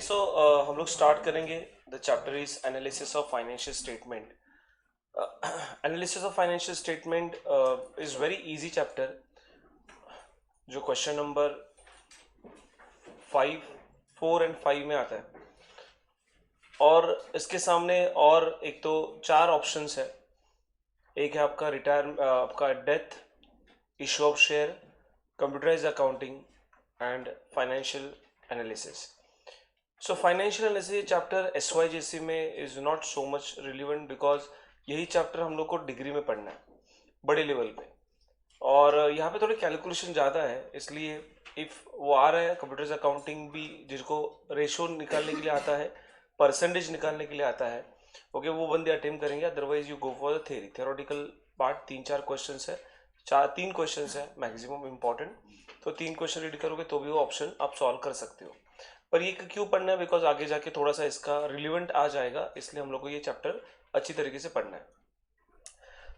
सो हम लोग स्टार्ट करेंगे। The chapter is analysis of financial statement. Analysis of financial statement is very easy chapter, जो question number 5, 4 and 5 में आता है। और इसके सामने और एक तो 4 ऑप्शंस है। एक है आपका आपका death, issue of share, computerised accounting and financial analysis. So financial analysis chapter SYJC में is not so much relevant because यही चैप्टर हम लोग को डिग्री में पढ़ना है बड़े लेवल पे, और यहाँ पे थोड़ी कैलकुलेशन ज़्यादा है, इसलिए इफ़ वो आ रहा है कंप्यूटर्स अकाउंटिंग भी, जिसको रेशो निकालने के लिए आता है, परसेंटेज निकालने के लिए आता है, ओके, वो बंदे अटेम्प्ट करेंगे। Otherwise you go for the theoretical part. 3-4 question है, 3 क्वेश्चन है मैक्सिमम इम्पॉर्टेंट, तो 3 क्वेश्चन रीड करोगे तो भी वो ऑप्शन आप सॉल्व कर सकते हो। पर ये क्यों पढ़ना है, बिकॉज आगे जाके थोड़ा सा इसका रिलीवेंट आ जाएगा, इसलिए हम लोग को ये चैप्टर अच्छी तरीके से पढ़ना है।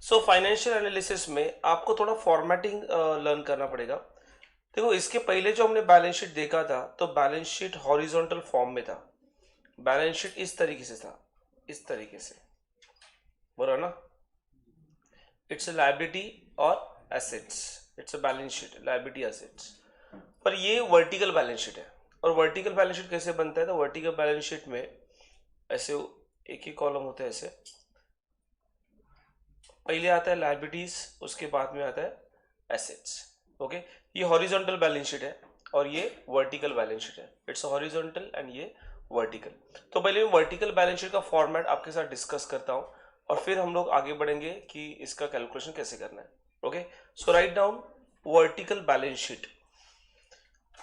सो फाइनेंशियल एनालिसिस में आपको थोड़ा फॉर्मेटिंग लर्न करना पड़ेगा। देखो, इसके पहले जो हमने बैलेंस शीट देखा था, तो बैलेंस शीट हॉरिजॉन्टल फॉर्म में था। बैलेंस शीट इस तरीके से था, इस तरीके से, बोला ना, इट्स अ लायबिलिटी और assets. It's a balance sheet, liability assets. पर ये वर्टिकल बैलेंस शीट है। और वर्टिकल बैलेंस शीट कैसे बनता है? तो वर्टिकल बैलेंस शीट में ऐसे एक ही कॉलम होता है, ऐसे पहले आता है लायबिलिटीज, उसके बाद में आता है एसेट्स। ओके, ये हॉरिजॉन्टल बैलेंस शीट है और ये वर्टिकल बैलेंस शीट है। इट्स हॉरिजॉन्टल एंड ये वर्टिकल। तो पहले मैं वर्टिकल बैलेंस शीट का फॉर्मेट आपके साथ डिस्कस करता हूँ, और फिर हम लोग आगे बढ़ेंगे कि इसका कैलकुलेशन कैसे करना है। Okay, so write down vertical balance sheet.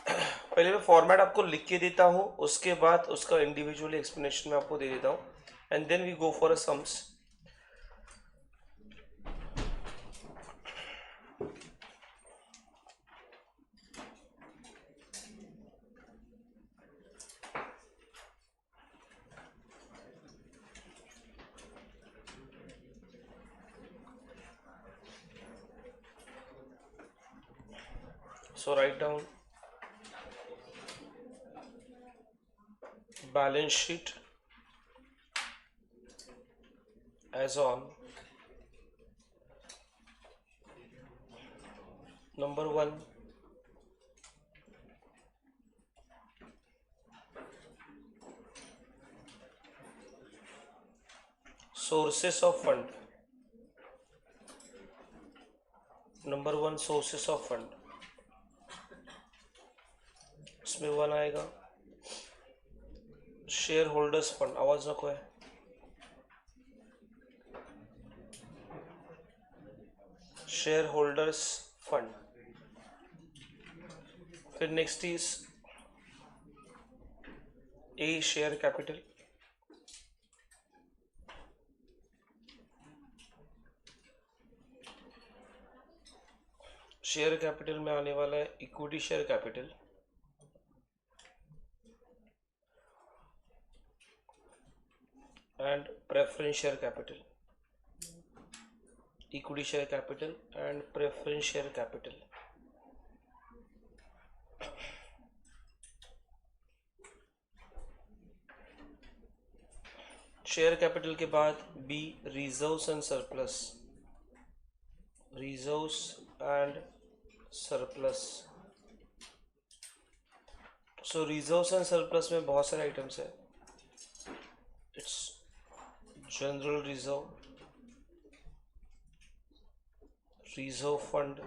पहले मैं फॉर्मेट आपको लिख के देता हूँ, उसके बाद उसका इंडिविजुअली एक्सप्लेनेशन मैं आपको दे देता हूँ, and then we go for a sums. So write down balance sheet as on number 1, sources of fund। Number 1 sources of fund, इसमें 1 आएगा शेयर होल्डर्स फंड। आवाज नको है। Share holders fund. फिर next is a share capital. Share capital में आने वाला है equity share capital, and preference share capital. Equity share capital and preference share capital. Share capital के बाद B reserves and surplus. Reserves and surplus. So reserves and surplus में बहुत सारे items है। It's general reserve, reserve fund,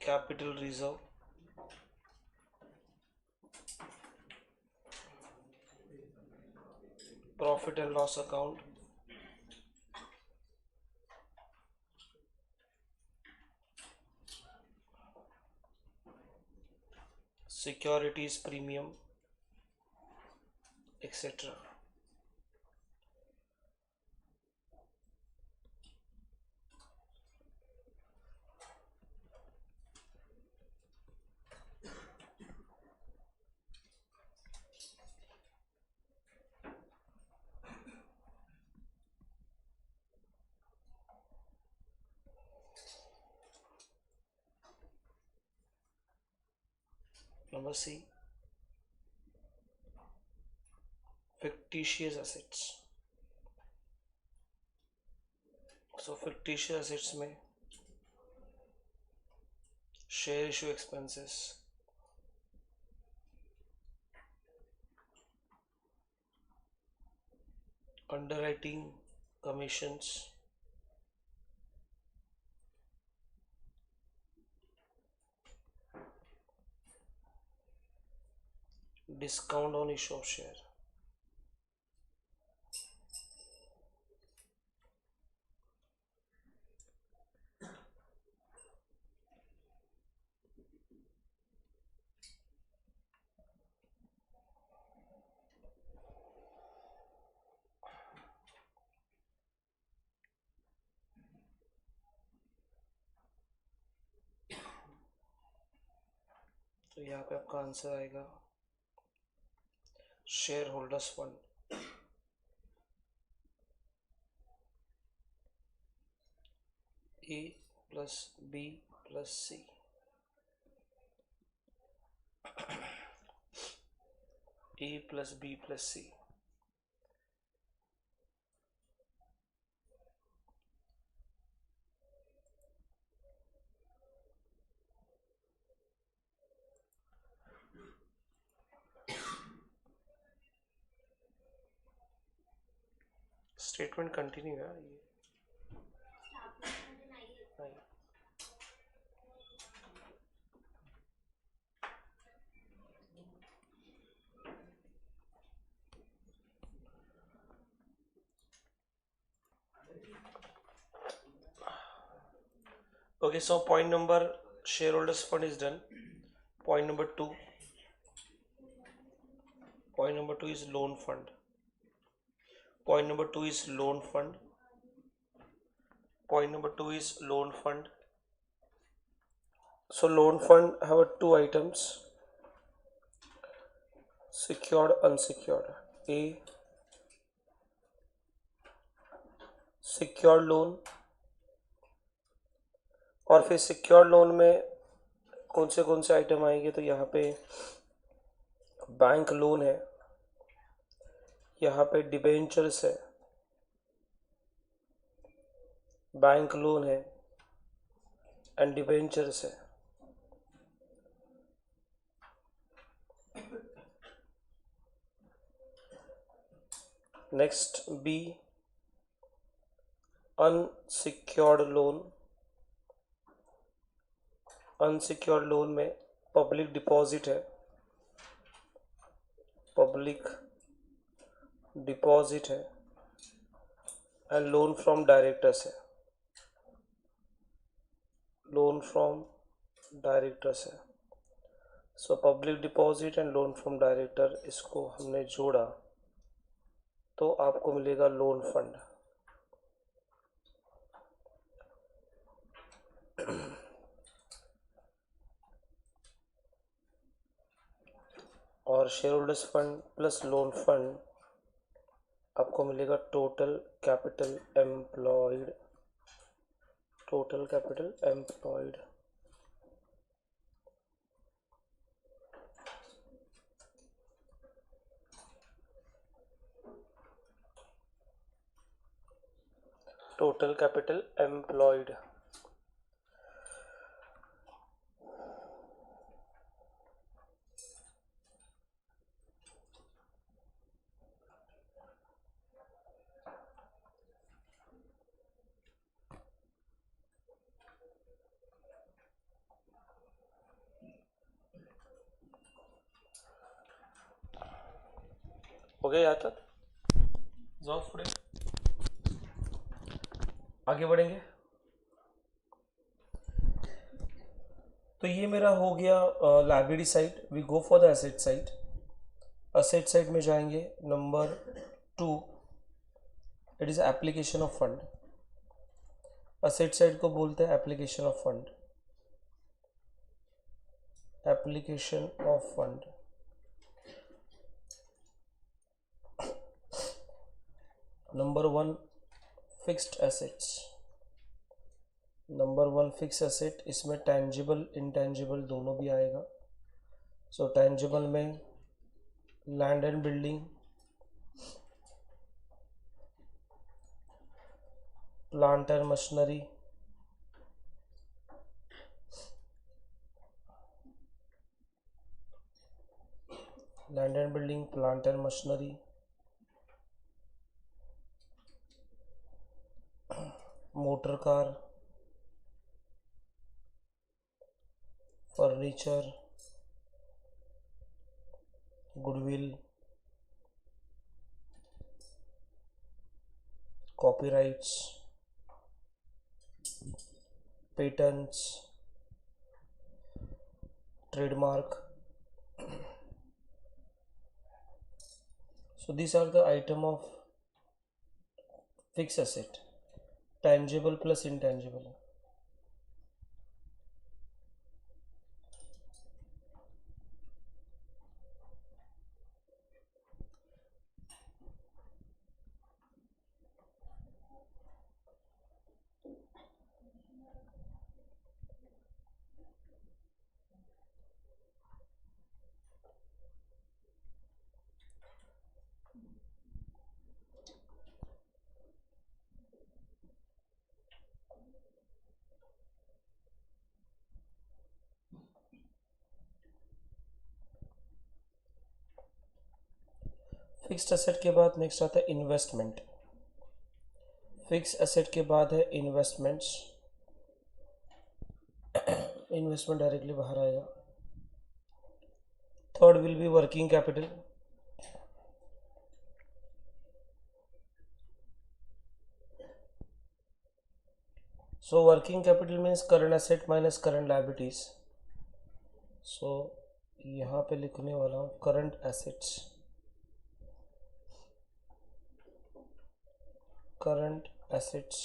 capital reserve, profit and loss account, securities premium, etcetera. Number C, fictitious assets. So fictitious assets में share issue expenses, underwriting commissions, discount on issue of share. तो यहाँ पे आपका answer आएगा share holders fund. ए plus B plus सी। ए plus B plus सी। Statement continue है ये। Okay, so point number shareholders fund is done. Point number two. Point number two is loan fund. Point number two is loan fund. Point number two is loan fund. So loan fund have two items: secured, unsecured. A secured loan, और फिर secured loan में कौन से item आएंगे? तो यहाँ पे bank loan है, यहाँ पे डिबेंचर्स है, बैंक लोन है एंड डिबेंचर्स है। Next B unsecured loan. Unsecured loan में पब्लिक डिपॉजिट है, पब्लिक डिपॉजिट है एंड लोन फ्रॉम डायरेक्टर्स है, लोन फ्रॉम डायरेक्टर्स है। So public deposit and loan from director, इसको हमने जोड़ा तो आपको मिलेगा लोन फंड। और share holders fund plus loan fund आपको मिलेगा total capital employed. Total capital employed. Total capital employed. हो गया यहाँ तक? जाओ पुढे आगे बढ़ेंगे। तो ये मेरा हो गया liability side. We go for the asset side. Asset side में जाएंगे number 2, it is application of fund. Asset side को बोलते हैं application of fund. Application of fund. Number 1 fixed assets. Number 1 fix asset, इसमें टेंजिबल इंटेंजिबल दोनों भी आएगा। So tangible में land and building, plant and machinery, land and building, plant and machinery, motor car, furniture, goodwill, copyrights, patents, trademark. So these are the item of fixed asset, tangible plus intangible. Fixed asset के बाद next आता है investment. Fixed asset के बाद है investments. Investment directly बाहर आएगा. Third will be working capital. So working capital means current asset minus current liabilities. So यहाँ पे लिखने वाला हूँ current assets, current assets,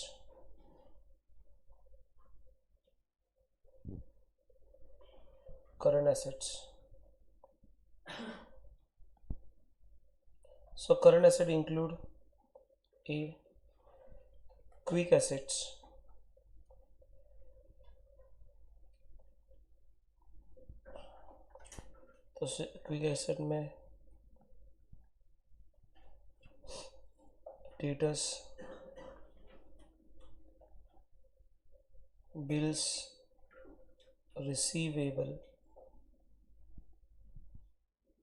current assets. So current asset include a quick assets, तो quick asset में debtors, bills, receivable,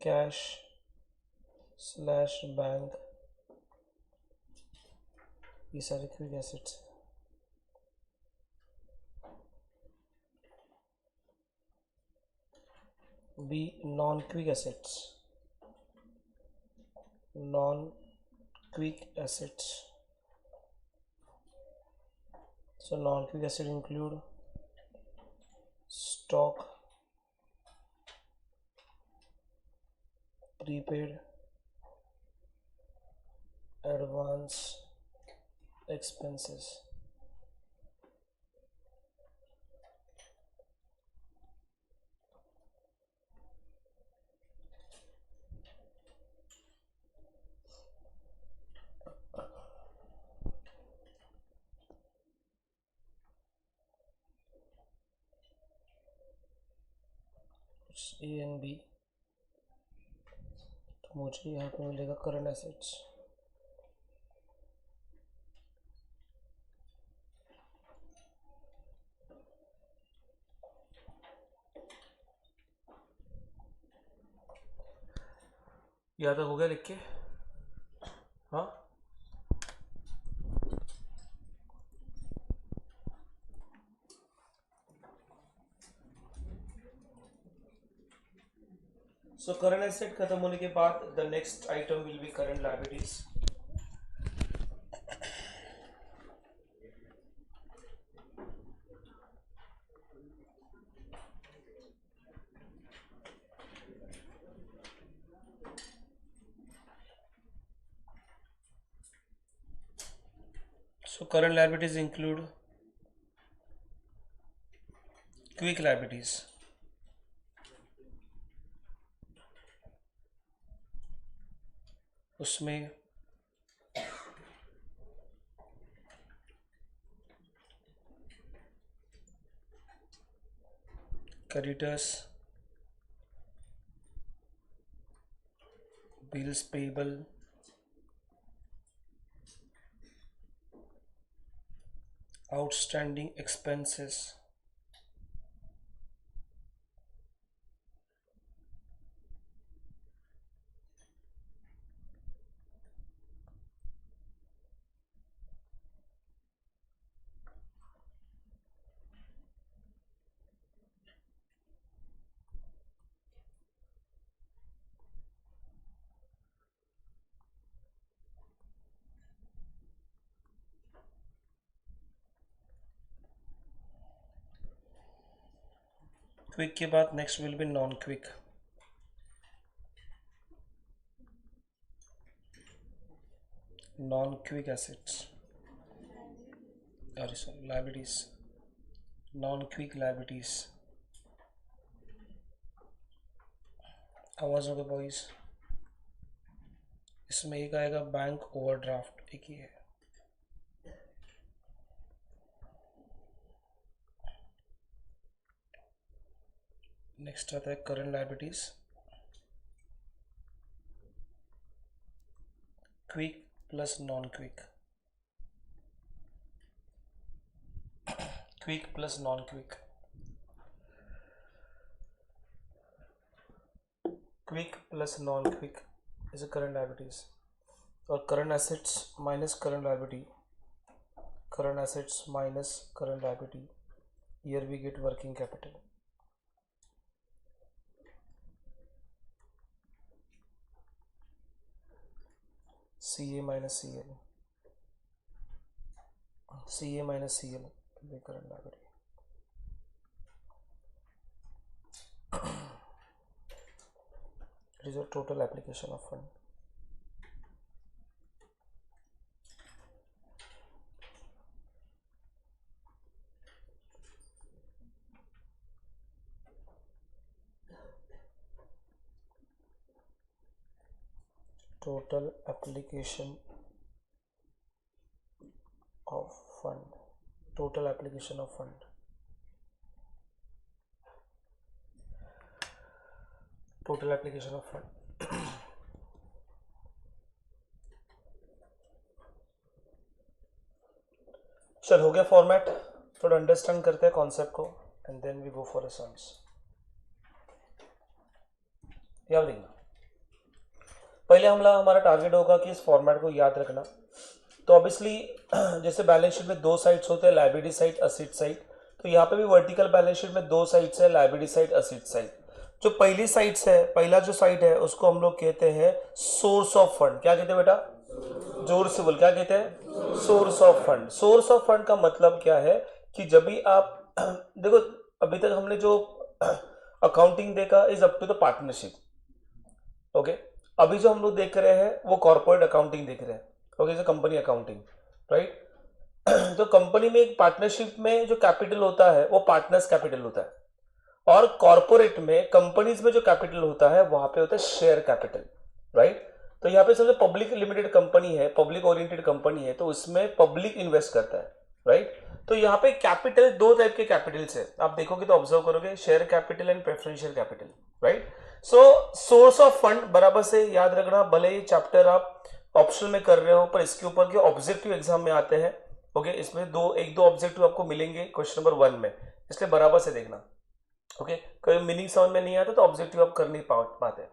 cash slash bank, ये सारे quick assets. B non quick assets, non quick assets. So non-quick asset include stock, prepaid, advance expenses. A and B, तो मुझे यहाँ पे मिलेगा current assets. यहाँ तक हो गया लिख के? हाँ, सो करंट एसेट खत्म होने के बाद the next item will be current liabilities. So current liabilities include quick liabilities. उसमें creditors, bills payable, outstanding expenses, quick के बाद next will be non quick. Non quick assets, sorry liabilities, non quick liabilities. आवाज होगा boys. इसमें एक आएगा bank overdraft, एक ही है. नेक्स्ट आता है current liabilities, quick plus non quick, quick plus non quick, quick plus non quick is a current liabilities. और current assets minus current liability, current assets minus current liability, here we get working capital. CA minus CL, CA minus CL the current liability. It is a total application of fund. Total application of fund, total application of fund, total application of fund. चल हो गया format. थोड़ा understand करते हैं concept को and then we go for a sums. याद रखना, पहले हमारा टारगेट होगा कि इस फॉर्मेट को याद रखना. तो ऑब्वियसली जैसे बैलेंस शीट में दो साइड्स होते हैं, लायबिलिटी साइड, असेट साइड. तो यहाँ पे भी वर्टिकल बैलेंस शीट में दो साइड्स है, लायबिलिटी साइड, असेट साइड. जो पहली साइड्स है, पहला जो साइड है उसको हम लोग कहते हैं सोर्स ऑफ फंड. क्या कहते हैं बेटा? जोर से बोल, क्या कहते हैं? Source of fund. Source of fund का मतलब क्या है कि जब भी आप देखो, अभी तक हमने जो अकाउंटिंग देखा is up to the partnership. Okay, अभी जो हम लोग देख रहे हैं वो कॉर्पोरेट अकाउंटिंग देख रहे हैं. ओके, जो कंपनी अकाउंटिंग, राइट. तो कंपनी में एक पार्टनरशिप में जो कैपिटल होता है वो पार्टनर्स कैपिटल होता है, और कॉर्पोरेट में कंपनीज में जो कैपिटल होता है वहां पे होता है शेयर कैपिटल, राइट. तो यहाँ पे समझो पब्लिक लिमिटेड कंपनी है, पब्लिक ओरिएंटेड कंपनी है, तो उसमें पब्लिक इन्वेस्ट करता है, राइट. तो यहाँ पे कैपिटल दो टाइप के कैपिटल्स है, आप देखोगे तो ऑब्जर्व करोगे, share capital and preferential capital, right. So source of fund बराबर से याद रखना, भले ही चैप्टर आप ऑप्शनल में कर रहे हो पर इसके ऊपर के ऑब्जेक्टिव एग्जाम में आते हैं. ओके, इसमें एक दो ऑब्जेक्टिव आपको मिलेंगे क्वेश्चन नंबर 1 में, इसलिए बराबर से देखना. ओके, कोई मीनिंग समझ में नहीं आता तो ऑब्जेक्टिव आप कर नहीं पाते.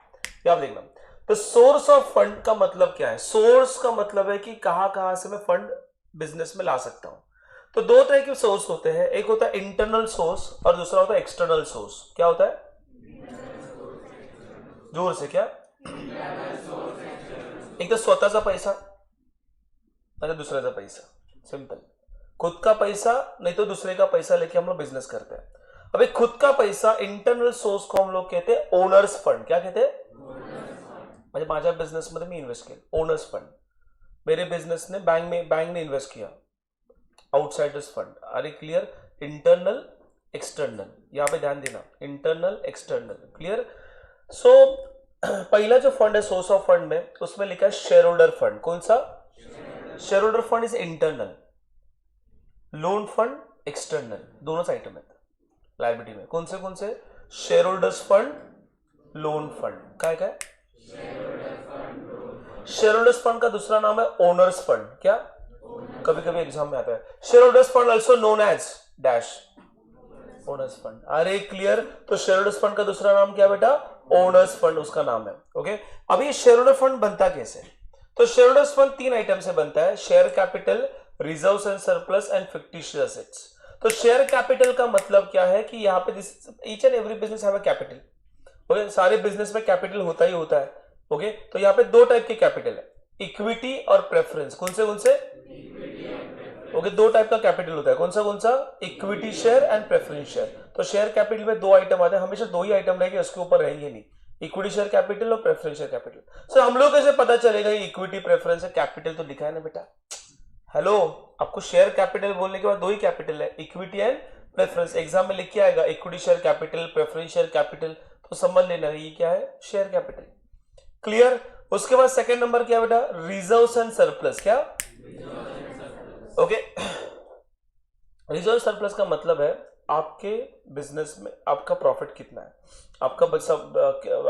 याद देखना. तो सोर्स ऑफ फंड का मतलब क्या है? सोर्स का मतलब है कि कहां से मैं फंड बिजनेस में ला सकता हूं. तो दो तरह के सोर्स होते हैं, एक होता है इंटरनल सोर्स और दूसरा होता है एक्सटर्नल सोर्स. क्या होता है? जोर से, क्या? एक तो स्वतःचा पैसा और दूसरे पैसा. सिंपल, खुद का पैसा नहीं तो दूसरे का पैसा लेके हम लोग बिजनेस करते हैं. अभी खुद का पैसा इंटरनल सोर्स को हम लोग कहते हैं ओनर्स फंड. क्या कहते हैं? म्हणजे माझ्या बिझनेस मध्ये मी इन्व्हेस्ट केलं, ओनर्स फंड. मेरे बिजनेस ने बैंक ने इन्वेस्ट किया, आउटसाइडर्स फंड. अरे क्लियर? इंटरनल एक्सटर्नल, यहाँ पे ध्यान देना, इंटरनल एक्सटर्नल. क्लियर? सो पहला जो फंड है सोर्स ऑफ फंड में, उसमें लिखा है शेयर होल्डर फंड. कौन सा? Share holder fund is internal, loan fund external, दोनों साइड में लायबिलिटी में. कौन से? Share holders fund, loan fund. काय? Share holder fund, share holders fund का दूसरा नाम है ओनर्स फंड। क्या? कभी कभी एग्जाम में आता है। Share holders fund also known as dash owners fund. अरे क्लियर? तो शेयर होल्डर्स फंड का दूसरा नाम क्या बेटा? ओनर्स फंड उसका नाम है। ओके, अब ये शेयर होल्डर फंड बनता कैसे? तो शेयर होल्डर्स फंड 3 आइटम से बनता है, share capital, reserves and surplus and fictitious assets. तो शेयर कैपिटल का मतलब क्या है कि यहाँ पे each and every business have a capital. Okay, सारे बिजनेस में कैपिटल होता ही होता है। ओके, तो यहाँ पे 2 टाइप के कैपिटल है, इक्विटी और प्रेफरेंस। कौन से? ओके, 2 टाइप का कैपिटल होता है। कौन सा? Equity share and preference share. तो शेयर कैपिटल में 2 आइटम आते हैं, हमेशा 2 ही आइटम रहेंगे, उसके ऊपर रहेंगे नहीं, इक्विटी शेयर कैपिटल और प्रेफरेंस शेयर कैपिटल। सर हम लोग कैसे पता चलेगा ये इक्विटी प्रेफरेंस है? कैपिटल तो लिखा है ना बेटा। हेलो, आपको शेयर कैपिटल बोलने के बाद 2 ही कैपिटल है, इक्विटी एंड प्रेफरेंस। एग्जाम में लिख के आएगा equity share capital, preference share capital, तो समझ लेना ये क्या है? Share capital. क्लियर? उसके बाद सेकंड नंबर क्या बेटा? Reserves and surplus. क्या? ओके, रिजर्व सरप्लस का मतलब है आपके बिजनेस में आपका प्रॉफिट कितना है, आपका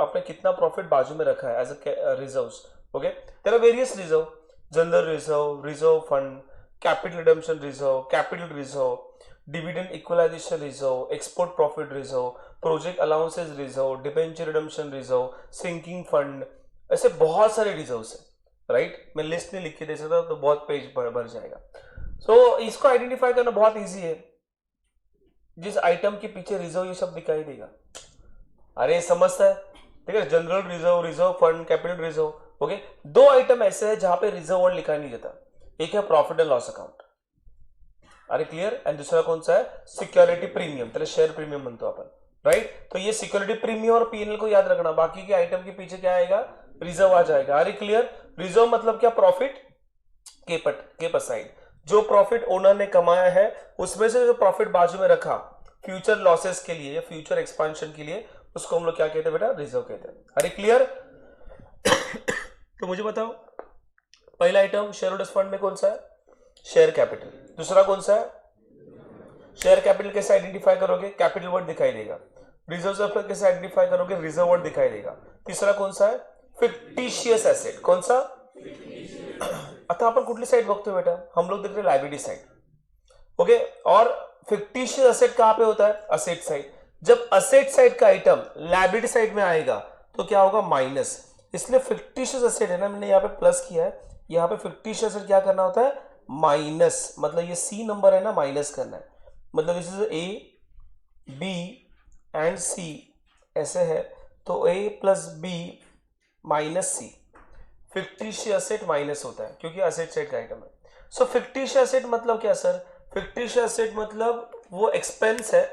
आपने कितना प्रॉफिट बाजू में रखा है as a reserves. Okay, there are various reserve, general reserve, reserve fund, capital redemption reserve, capital reserve, dividend equalisation reserve, export profit reserve, project allowances reserve, debenture redemption reserve, sinking fund, ऐसे बहुत सारे reserves है। Right, मैं list नहीं लिख के दे सकता तो बहुत पेज भर जाएगा। सो इसको आइडेंटिफाई करना बहुत इजी है, जिस आइटम के पीछे रिजर्व ये सब दिखाई देगा। अरे समझता है? ठीक है, general reserve, reserve fund, capital reserve. Okay, 2 item ऐसे है जहां पे रिजर्व वर्ड लिखा नहीं जाता, एक है प्रॉफिट एंड लॉस अकाउंट। अरे क्लियर? एंड दूसरा कौन सा है? सिक्योरिटी प्रीमियम, तेरे शेयर प्रीमियम म्हणतो अपन। राइट, तो ये सिक्योरिटी प्रीमियम और पीएनएल को याद रखना, बाकी के आइटम के पीछे क्या आएगा? रिजर्व आ जाएगा। अरे क्लियर? रिजर्व मतलब क्या? प्रॉफिट के साइड, जो प्रॉफिट ओनर ने कमाया है उसमें से जो प्रॉफिट बाजू में रखा फ्यूचर लॉसेस के लिए, फ्यूचर एक्सपेंशन के लिए, उसको हम लोग क्या कहते हैं बेटा? रिजर्व कहते हैं। अरे क्लियर? तो मुझे बताओ, पहला आइटम शेयर होल्डर्स फंड में कौन सा है? Share capital. दूसरा कौन सा है? शेयर कैपिटल कैसे आइडेंटिफाई करोगे? कैपिटल वर्ड दिखाई देगा। रिजर्व सरप्लस कैसे आइडेंटिफाई करोगे? रिजर्व वर्ड दिखाई देगा। तीसरा कौन सा है? Fictitious asset. कौन सा? आता आपण कुठली साइड बघतोय बेटा? हम लोग देख रहे लायबिलिटी साइड। ओके, और फिक्टिशियस एसेट कहां पे होता है? Asset side. जब असेट साइड का आइटम लायबिलिटी साइड में आएगा तो क्या होगा? माइनस। इसलिए फिक्टिशियस एसेट है ना, मैंने यहाँ पे प्लस किया है, यहाँ पे फिक्टिशियस एसेट क्या करना होता है? माइनस। मतलब ये सी नंबर है ना, माइनस करना है। मतलब this is A, B and C ऐसे है, तो A plus B minus C. Fictitious asset minus होता है क्योंकि असेट साइड का आइटम है। सो फिक्टिशियस एसेट मतलब क्या सर? फिक्टिशियस एसेट मतलब वो एक्सपेंस है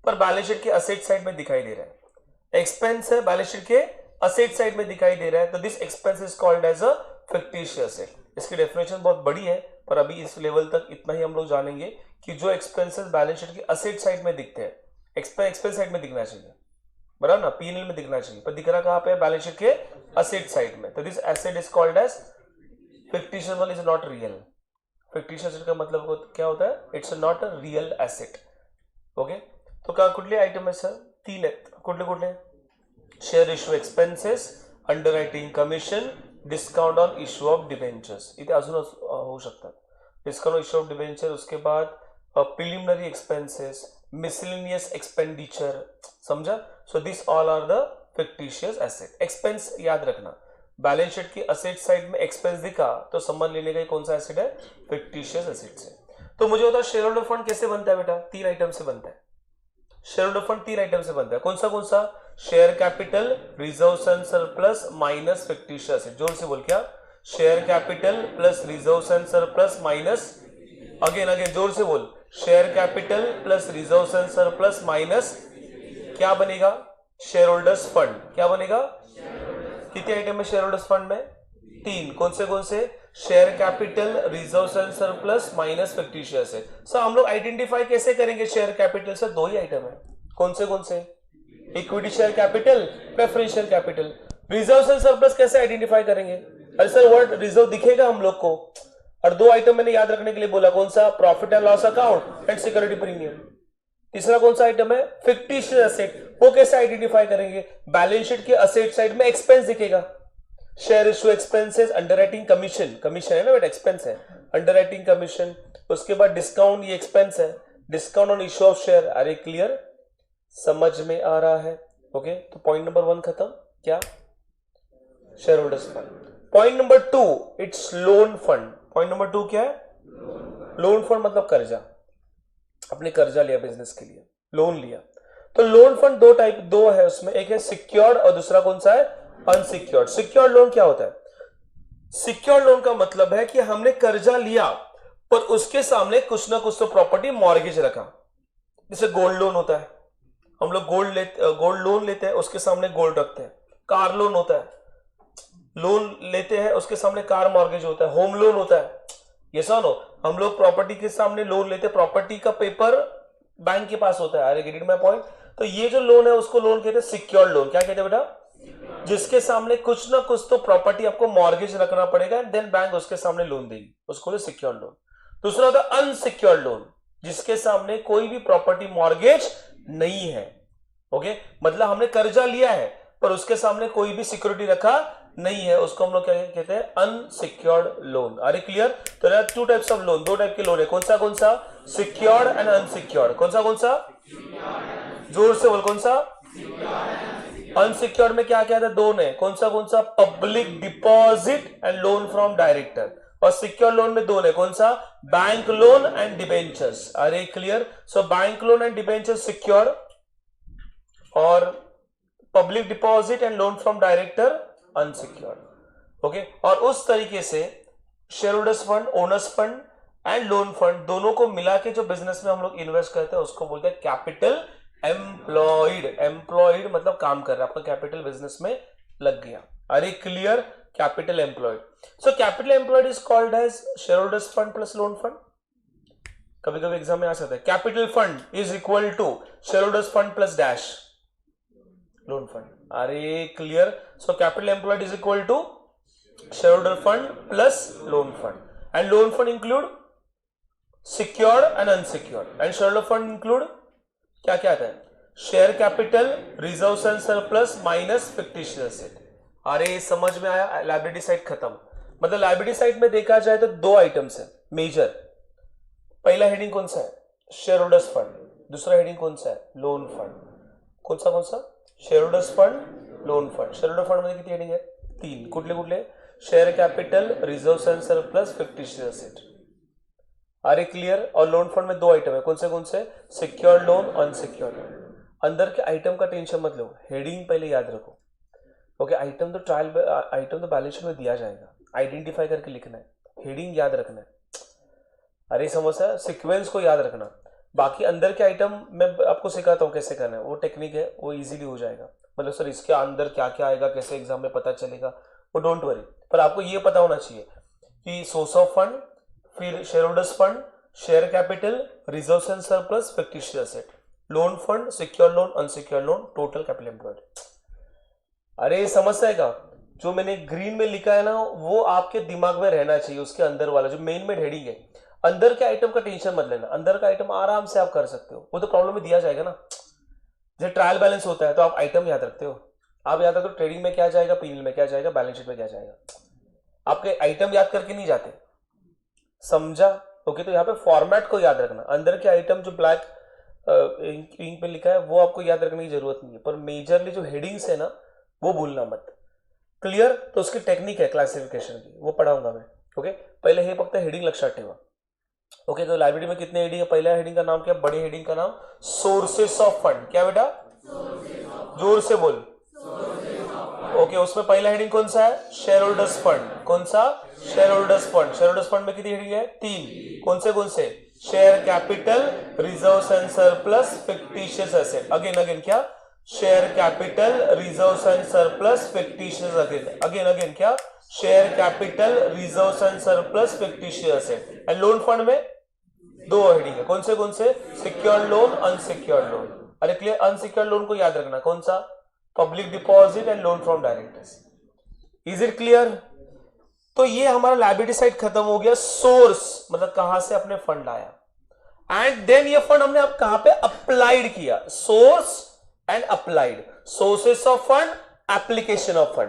पर बैलेंस शीट के असेट साइड में दिखाई दे रहा है। एक्सपेंस है, बैलेंस शीट के असेट साइड में दिखाई दे रहा है, तो this expense is called as a fictitious asset. इसकी डेफिनेशन बहुत बड़ी है, पर अभी इस लेवल तक इतना ही हम लोग जानेंगे कि जो एक्सपेंसेस बैलेंस शीट के असेट साइड में दिखते हैं, एक्सपेंस साइड में दिखना चाहिए, बराबर ना, पीएनएल में दिखना चाहिए, पर दिख रहा कहां पे? बैलेंस शीट के असेट साइड में। तो this asset is called as fictitious one, is not real. Fictitious asset का मतलब क्या होता है? It's not a real asset. Okay, तो का कुठले आयटम आहे सर? 3 आहेत. कुठले? Share issue expenses, underwriting commission, discount on issue of debentures. इथे अजून होऊ शकतात. Discount on issue of debenture, उसके बाद प्रिलिमिनरी एक्सपेंसेस, मिसलेनियस एक्सपेंडिचर. समझा? So this all are the fictitious asset. Expense याद रखना, बैलेंस शीट की असेट साइड में एक्सपेंस दिखा तो समझ लेने का कौन सा एसेट है? फिक्टिशियस एसेट से. तो मुझे बताओ शेयर होल्डर फंड कैसे बनता है बेटा? 3 आइटम से बनता है. शेयर होल्डर फंड 3 आइटम से बनता है. कौन सा? Share capital, reserves and surplus minus fictitious asset. जोर से बोल. क्या? Share capital plus reserves and surplus minus, again जोर से बोल, share capital plus reserves and surplus minus क्या बनेगा? Share holders fund. क्या बनेगा? कितने आइटम है शेयर होल्डर्स फंड में? 3. कौन से? Share capital, reserves and surplus minus fictitious है. सर हम लोग आइडेंटिफाई कैसे करेंगे शेयर कैपिटल? सर 2 ही आइटम है. कौन से? Equity share capital, preference share capital. Reserves and surplus कैसे आइडेंटिफाई करेंगे? अरे सर वर्ड रिजर्व दिखेगा हम लोग को, और 2 आइटम मैंने याद रखने के लिए बोला. कौन सा? Profit and loss account and security premium. तीसरा कौन सा आइटम है? Fictitious asset. वो कैसे आइडेंटिफाई करेंगे? बैलेंस शीट के असेट साइड में एक्सपेंस दिखेगा. Share issue expenses, underwriting commission, commission है ना बेटा, एक्सपेंस है, अंडरराइटिंग कमीशन, उसके बाद डिस्काउंट, ये एक्सपेंस है, discount on issue of share. अरे क्लियर, समझ में आ रहा है? ओके, तो पॉइंट नंबर 1 खत्म। क्या? Share holders fund. Point number 2, it's loan fund. Point number 2 क्या है? लोन फंड मतलब कर्जा, आपने कर्जा लिया बिजनेस के लिए, लोन लिया। तो लोन फंड दो है उसमें, एक है सिक्योर्ड और दूसरा कौन सा है? अनसिक्योर्ड। सिक्योर्ड लोन क्या होता है? सिक्योर्ड लोन का मतलब है कि हमने कर्जा लिया पर उसके सामने कुछ ना कुछ तो प्रॉपर्टी मॉर्गेज रखा। जैसे गोल्ड लोन होता है, हम लोग गोल्ड लोन लेते हैं, उसके सामने गोल्ड रखते हैं। कार लोन होता है, लोन लेते हैं उसके सामने कार मॉर्गेज होता है। होम लोन होता है, ये सुनो, हम लोग प्रॉपर्टी के सामने लोन लेते हैं, प्रॉपर्टी का पेपर बैंक के पास होता है। अरे गेट माय पॉइंट? तो ये जो लोन है उसको लोन कहते हैं सिक्योर्ड लोन। क्या कहते हैं बेटा? जिसके सामने कुछ ना कुछ तो प्रॉपर्टी आपको मॉर्गेज रखना पड़ेगा, देन बैंक उसके सामने लोन देगी, उसको सिक्योर्ड लोन। दूसरा होता है अनसिक्योर्ड लोन, जिसके सामने कोई भी प्रॉपर्टी मॉर्गेज नहीं है। ओके, मतलब हमने कर्जा लिया है पर उसके सामने कोई भी सिक्योरिटी रखा नहीं है, उसको हम लोग क्या कहते हैं? Unsecured loan. अरे क्लियर? तो there are 2 types of loan, 2 type के लोन है। कौन सा? Secured and unsecured. कौन सा? जोर से बोल, कौन सा? अनसिक्योर्ड में क्या क्या था? 2 ने। कौन सा? Public deposit and loan from director. और सिक्योर लोन में 2 ने। कौन सा? Bank loan and debentures. अरे clear? So bank loan and debentures secured, और public deposit and loan from director unsecured. Okay, और उस तरीके से share holders fund, owners fund and loan fund दोनों को मिला के जो बिजनेस में हम लोग इन्वेस्ट करते हैं उसको बोलते हैं कैपिटल एम्प्लॉयड। एम्प्लॉयड मतलब काम कर रहा है, आपका कैपिटल बिजनेस में लग गया। अरे clear? Capital employed. So capital employed is called as share holders fund plus loan fund. कभी कभी एग्जाम में आ सकता है capital fund is equal to share holders fund plus dash loan fund. अरे clear? So capital employed is equal to share holder fund plus loan fund, and loan fund include secured and unsecured, and share holder fund include क्या क्या आता है? Share capital, reserves and surplus minus fictitious asset. अरे समझ में आया? Liability side खत्म। मतलब लायबिलिटी साइड में देखा जाए तो 2 आइटम्स है मेजर। पहला हेडिंग कौन सा है? Share holders fund. दूसरा हेडिंग कौन सा है? Loan fund. कौन सा? Share holders fund, loan fund. Share holder fund मध्ये किती हेडिंग आहे? 3. कुठले? Share capital, reserves and surplus, fictitious asset. अरे क्लियर? और लोन फंड में 2 आइटम है। कौन से? Secured loan, unsecured loan. अंदर के आइटम का टेंशन मत लो, हेडिंग पहले याद रखो। ओके, आइटम तो बैलेंस शीट में दिया जाएगा, आइडेंटिफाई करके लिखना है, हेडिंग याद रखना है। अरे समझा? सीक्वेंस को याद रखना। बाकी अंदर के आइटम मैं आपको सिखाता हूँ कैसे करना है, वो टेक्निक है, वो इजीली हो जाएगा। मतलब सर इसके अंदर क्या क्या आएगा, कैसे एग्जाम में पता चलेगा, वो डोंट वरी। पर आपको ये पता होना चाहिए कि सोर्स ऑफ फंड, फिर share holders fund, share capital, reserves and surplus, fictitious asset, loan fund, secure loan, unsecure loan, total capital employed. अरे समझ आएगा? जो मैंने ग्रीन में लिखा है ना वो आपके दिमाग में रहना चाहिए, उसके अंदर वाला जो मेन हेडिंग है। अंदर के आइटम का टेंशन मत लेना, अंदर का आइटम आराम से आप कर सकते हो, वो तो प्रॉब्लम में दिया जाएगा ना। जैसे ट्रायल बैलेंस होता है तो आप आइटम याद रखते हो, आप याद रखते हो ट्रेडिंग में क्या जाएगा, पीएनएल में क्या जाएगा, बैलेंस शीट में क्या जाएगा, आपके आइटम याद करके नहीं जाते, समझा? ओके, तो यहाँ पे फॉर्मेट को याद रखना। अंदर के आइटम जो ब्लैक इंक पे लिखा है वो आपको याद रखने की जरूरत नहीं है, पर मेजरली जो हेडिंग्स है ना वो भूलना मत। क्लियर? तो उसकी टेक्निक है क्लासिफिकेशन की, वो पढ़ाऊंगा मैं। ओके, पहले हे फक्त हेडिंग लक्षात ठेवा। ओके, तो लाइब्रेरी में कितने हेडिंग है? पहला हेडिंग का नाम क्या? बड़ी हेडिंग का नाम सोर्सेस ऑफ फंड। क्या बेटा? जोर से बोल। ओके, उसमें पहला हेडिंग कौन सा है? Share holders fund. कौन सा? Share holders fund. Share holders fund में कितनी हेडिंग है? 3। कौन से? Share capital, reserves and surplus, fictitious asset. Again क्या? Share capital, reserves and surplus, fictitious again क्या? Share capital, reserves and surplus, fictitious asset. And loan fund में 2 heading है। कौन से? Secured loan, unsecured loan. अरे क्लियर? अनसिक्योर्ड लोन को याद रखना, कौन सा? Public deposit and loan from directors. Is it clear? तो ये हमारा लायबिलिटी साइड खत्म हो गया। सोर्स मतलब कहां से अपने फंड लाया, एंड देन ये फंड हमने अब कहां पे अप्लाइड किया। Source and applied, sources of fund, application of fund.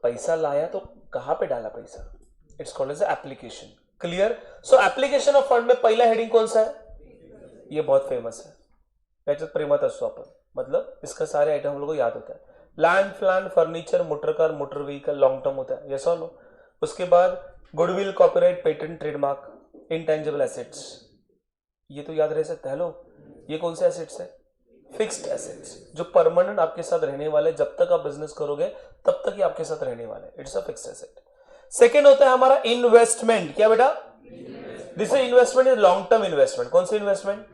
पैसा लाया तो कहां पे डाला पैसा, it's called as application. Clear? So application of fund में पहला हेडिंग कौन सा है? ये बहुत फेमस है, त्याच्यात प्रेमात असतो आपण, मतलब इसका सारे आइटम हम लोग को याद होता है। Land, plant, furniture, motor car, motor vehicle, long term होता है, यस और नो? उसके बाद goodwill, copyright, patent, trademark, intangible assets, ये तो याद रह सकता है। हेलो, ये कौन से एसेट्स है? फिक्स्ड एसेट्स, जो परमानेंट आपके साथ रहने वाले, जब तक आप बिजनेस करोगे तब तक ही आपके साथ रहने वाले, it's a fixed asset. Second होता है हमारा इन्वेस्टमेंट। क्या बेटा? This investment is long term investment. कौन सी इन्वेस्टमेंट?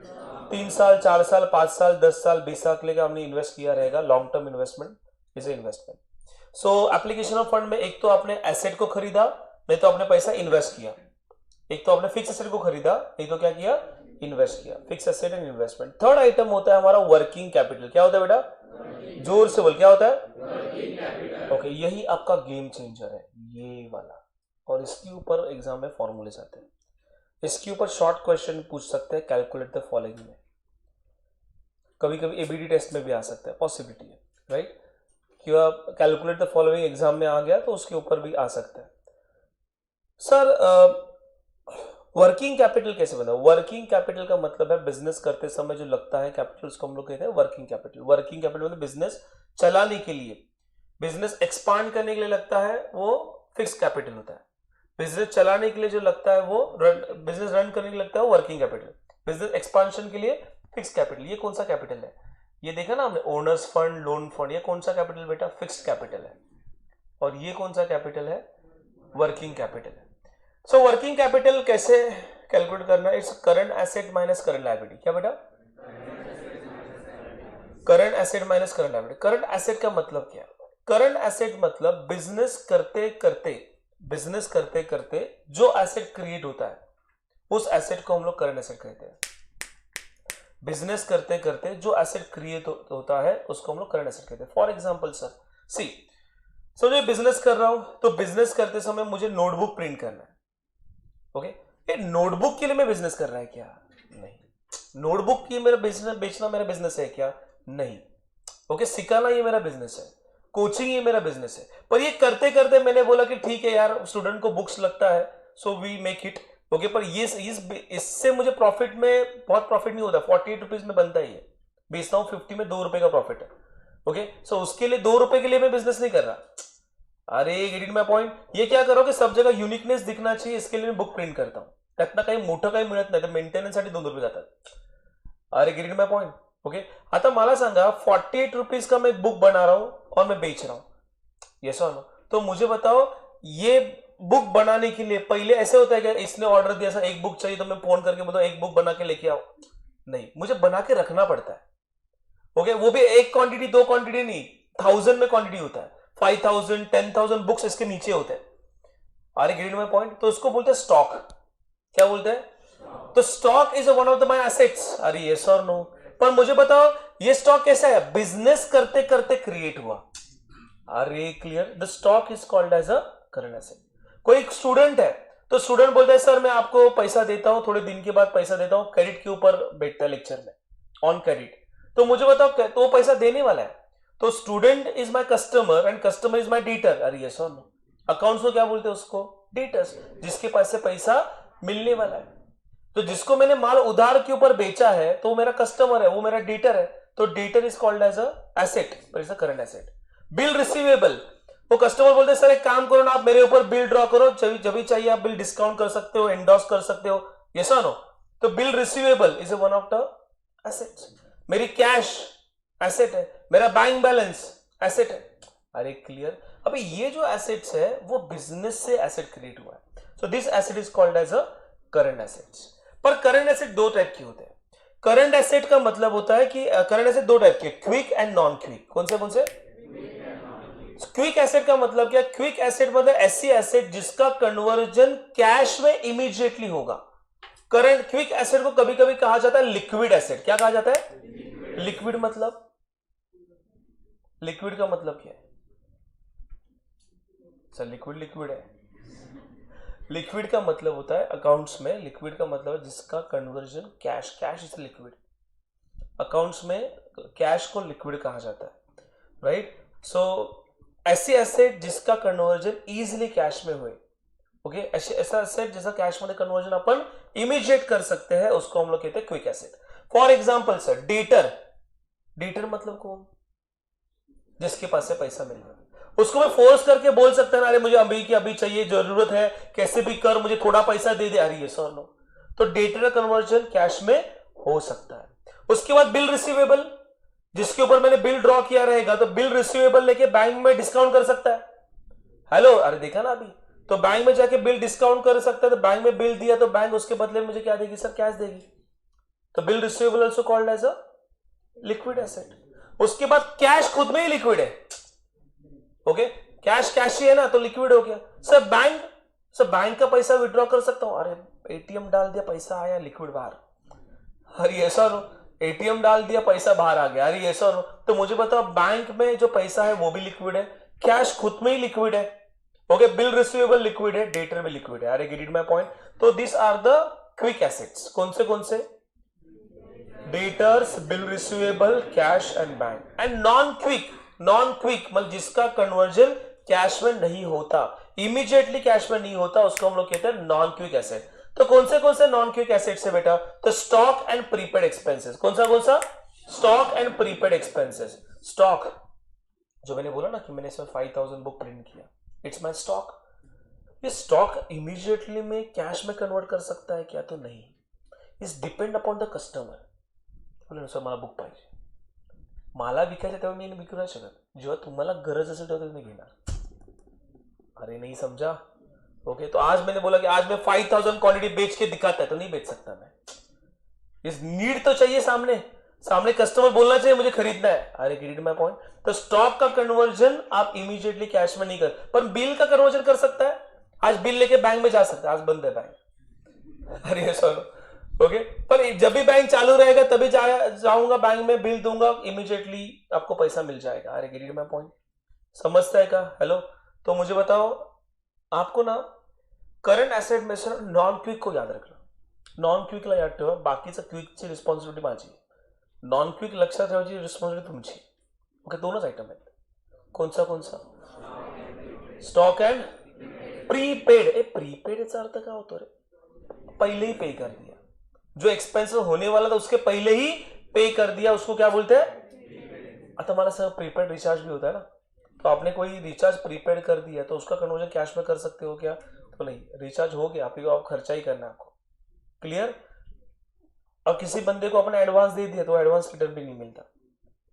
3 साल, 4 साल, 5 साल, 10 साल, 20 साल के लिए हमने इन्वेस्ट किया रहेगा, long term investment is investment. So application of fund में एक तो आपने एसेट को खरीदा, नहीं तो आपने पैसा इन्वेस्ट किया। एक तो आपने फिक्स एसेट को खरीदा, नहीं तो क्या किया? इन्वेस्ट किया। Fix asset and investment. Third item होता है हमारा वर्किंग कैपिटल। क्या होता है बेटा? जोर से बोल, क्या होता है? ओके, यही आपका गेम चेंजर है, ये वाला। और इसके ऊपर एग्जाम में फॉर्मूले आते हैं, इसके ऊपर शॉर्ट क्वेश्चन पूछ सकते हैं, कैलकुलेट द फॉलोइंग में। कभी कभी एबीडी टेस्ट में भी आ सकता है, पॉसिबिलिटी है, राइट? कि आप कैलकुलेट द फॉलोइंग एग्जाम में आ गया तो उसके ऊपर भी आ सकता है। सर वर्किंग कैपिटल कैसे बना? वर्किंग कैपिटल का मतलब है बिजनेस करते समय जो लगता है कैपिटल, उसको हम लोग कहते हैं वर्किंग कैपिटल। वर्किंग कैपिटल मतलब बिजनेस चलाने के लिए, बिजनेस एक्सपांड करने के लिए लगता है, वो फिक्स कैपिटल होता है। बिजनेस चलाने के लिए जो लगता है वो बिजनेस रन करने के लिए लगता है वो वर्किंग कैपिटल। बिजनेस एक्सपांशन के लिए फिक्स कैपिटल। ये कौन सा कैपिटल है? ये देखा ना हमने, ओनर्स फंड, लोन फंड, ये कौन सा कैपिटल बेटा? फिक्स्ड कैपिटल है। और ये कौन सा कैपिटल है? वर्किंग कैपिटल है। सो वर्किंग कैपिटल कैसे कैलकुलेट करना है? Its current asset minus current liability. क्या बेटा? Current asset minus current liability. Current asset का मतलब क्या है? करंट एसेट मतलब बिजनेस करते करते जो एसेट क्रिएट होता है, उस एसेट को हम लोग करंट एसेट कहते हैं। बिजनेस करते करते जो एसेट क्रिएट होता है उसको हम लोग करंट एसेट कहते हैं। फॉर एग्जांपल सर, सी समझो बिजनेस कर रहा हूं, तो बिजनेस करते समय मुझे नोटबुक प्रिंट करना है। ओके, ये नोटबुक के लिए मैं बिजनेस कर रहा है क्या? नहीं। नोटबुक की मेरा बिजनेस, बेचना मेरा बिजनेस है क्या? नहीं। ओके, सिखाना ये मेरा बिजनेस है, कोचिंग ये मेरा बिजनेस है। पर ये करते करते मैंने बोला कि ठीक है यार, स्टूडेंट को बुक्स लगता है, so we make it. Okay, पर ये इससे मुझे प्रॉफिट में बहुत प्रॉफिट नहीं होता। 48 रुपीज में बनता है, ये बेचता हूं 50 में, 2 रुपए का प्रॉफिट है। ओके, सो उसके लिए 2 रुपए के लिए मैं बिजनेस नहीं कर रहा। अरे गेट इट माय पॉइंट? ये क्या करो कि सब जगह युनिकनेस दिखना चाहिए, इसके लिए मैं बुक प्रिंट करता हूं। त्यातनं काही मोठं काही मिळत नाही, तर मेंटेनन्ससाठी 2 रुपये जातात। अरे get it my point? Okay, आता मला सांगा 48 रुपीज का मैं एक बुक बना रहा हूं और मैं बेच रहा हूं, यस और नो? तो मुझे बताओ, ये बुक बनाने के लिए पहले ऐसे होता है कि इसने ऑर्डर दिया सर एक बुक चाहिए, तो मैं फोन करके बताऊं एक बुक बना के लेके आओ? नहीं, मुझे बना के रखना पड़ता है। ओके, वो भी एक क्वांटिटी, 2 क्वांटिटी नहीं, 1000 में क्वांटिटी होता है। 5000, 10,000 बुक्स इसके नीचे होते हैं। Are get my point? तो उसको बोलते हैं स्टॉक। क्या बोलते हैं? तो stock is one of the my assets. अरे यस और नो? पर मुझे बताओ ये स्टॉक कैसा है? बिजनेस करते करते क्रिएट हुआ। अरे clear? The stock is called as a current asset. कोई स्टूडेंट है, तो स्टूडेंट बोलता है सर मैं आपको पैसा देता हूं, थोड़े दिन के बाद पैसा देता हूं, क्रेडिट के ऊपर बैठता है लेक्चर में, ऑन क्रेडिट। तो मुझे बताओ, तो वो पैसा देने वाला है। तो student is my customer and customer is my debtor. अरे यस और नो? अकाउंट्स को क्या बोलते हैं? उसको डेटर्स, जिसके पास से पैसा मिलने वाला है। तो जिसको मैंने माल उधार के ऊपर बेचा है तो वो मेरा कस्टमर है, वो मेरा डेटर है। तो debtor is called as a asset, पर is a current asset. Bill receivable, वो कस्टमर बोलते हैं सर एक काम करो ना, आप मेरे ऊपर बिल ड्रॉ करो, जब भी चाहिए आप बिल डिस्काउंट कर सकते हो, एंडोर्स कर सकते हो, यस और नो? तो bill receivable is one of the assets. मेरी कैश एसेट है, मेरा बैंक बैलेंस एसेट है। अरे क्लियर? अभी ये जो एसेट्स है वो बिजनेस से एसेट क्रिएट हुआ है। So this asset is called as a current assets. पर करंट एसेट 2 टाइप के होते हैं। करंट एसेट का मतलब होता है कि करंट एसेट 2 टाइप के, क्विक एंड नॉन क्विक। कौन से? क्विक एसेट का मतलब क्या? क्विक एसेट मतलब ऐसी एसेट जिसका कन्वर्जन कैश में इमीडिएटली होगा। करंट क्विक एसेट को कभी कभी कहा जाता है लिक्विड एसेट। क्या कहा जाता है? लिक्विड मतलब, लिक्विड का मतलब क्या है सर? लिक्विड है। लिक्विड का मतलब होता है अकाउंट्स में, लिक्विड का मतलब है जिसका conversion cash is liquid. Accounts में कैश को लिक्विड कहा जाता है, राइट? सो ऐसे एसेट जिसका कन्वर्जन इजीली कैश में हुए, ओके, ऐसा एसेट जिसका कैश में कन्वर्जन अपन इमीडिएट कर सकते हैं, उसको हम लोग कहते हैं quick asset. For example sir, debtor, debtor मतलब कौन, जिसके पास से पैसा मिल रहा है, उसको मैं फोर्स करके बोल सकता है ना, अरे मुझे अभी की अभी चाहिए, जरूरत है, कैसे भी कर, मुझे थोड़ा पैसा दे दे, अरे ये सर नो, तो डेटर का कन्वर्जन कैश में हो सकता है। उसके बाद बिल रिसीवेबल, जिसके ऊपर मैंने बिल ड्रॉ किया रहेगा, तो बिल रिसीवेबल लेके बैंक में डिस्काउंट कर सकता है। हेलो, अरे देखा ना अभी, तो बैंक में जाके बिल डिस्काउंट कर सकता है, तो बैंक में बिल दिया तो बैंक उसके बदले में मुझे क्या देगी सर, कैश देगी, तो bill receivable also called as a liquid asset. उसके बाद कैश खुद में ही लिक्विड है, ओके, कैश कैश ही है ना, तो लिक्विड हो गया। सर बैंक का पैसा विड्रॉ कर सकता हूं, अरे एटीएम डाल दिया, पैसा आया, लिक्विड बाहर, अरे ये सर एटीएम डाल दिया, पैसा बाहर आ गया, अरे ये सर, तो मुझे बताओ बैंक में जो पैसा है वो भी लिक्विड है, कैश खुद में ही लिक्विड है, ओके, बिल रिसीवेबल लिक्विड है, डेटर भी लिक्विड है, अरे गेट इट माय पॉइंट। तो this are the quick assets, कौन से debtors, bill receivable, cash and bank. And non quick मतलब जिसका कन्वर्जन कैश में नहीं होता, इमीडिएटली कैश में नहीं होता, उसको हम लोग कहते हैं नॉन क्विक एसेट। तो कौन से नॉन क्विक एसेट्स है बेटा, तो स्टॉक एंड प्रीपेड एक्सपेंसेस। कौन सा stock and prepaid expenses. Stock, जो मैंने बोला ना कि मैंने इसमें 5000 बुक प्रिंट किया, इट्स माय स्टॉक। ये स्टॉक इमीडिएटली में कैश में कन्वर्ट कर सकता है क्या, तो नहीं, it's depend upon the customer. बोले सर मला बुक पाहिजे, मला विकायचं तेव्हा मी विकू नाही शकत, जेव्हा तुम्हाला गरज असेल तेव्हा तुम्ही घेणार, अरे नहीं समझा, ओके। तो आज मैंने बोला कि आज मैं 5000 क्वांटिटी बेच के दिखाता है, तो नहीं बेच सकता मैं, इस नीड तो चाहिए, सामने कस्टमर बोलना चाहिए मुझे खरीदना है, अरे गेट माय पॉइंट। तो स्टॉक का कन्वर्जन आप इमीडिएटली कैश में नहीं कर, पर बिल का कन्वर्जन कर सकता है, आज बिल लेके बैंक में जा सकता है, आज बंद है बैंक, अरे सर, ओके, पर जब भी बैंक चालू रहेगा तभी जाऊंगा बैंक में, बिल दूंगा, इमीडिएटली आपको पैसा मिल जाएगा, अरे गेट माय पॉइंट, समझता है क्या, हेलो। तो मुझे बताओ, आपको ना करंट एसेट में से नॉन क्विक को याद रखना, नॉन क्विकला याद ठेवा, बाकीचं क्विकची रिस्पॉन्सिबिलिटी माझी, नॉन क्विक लक्षात ठेवायची रिस्पॉन्सिबिलिटी तुमची, ओके। दोनच आयटम आहेत, कौन सा स्टॉक एंड प्रीपेड। प्रीपेड याचा अर्थ काय होतो रे, पहले ही पे कर दिया, जो एक्सपेंस होने वाला था उसके पहले ही पे कर दिया, उसको क्या बोलते हैं। आता मला सर प्रीपेड रिचार्ज भी होता है ना, तो आपने कोई रिचार्ज प्रीपेड कर दिया तो उसका कन्वर्जन कैश में कर सकते हो क्या, तो नहीं, रिचार्ज हो गया, आप खर्चा ही करना है आपको, क्लियर। और किसी बंदे को अपने एडवांस दे दिया तो एडवांस रिटर्न भी नहीं मिलता,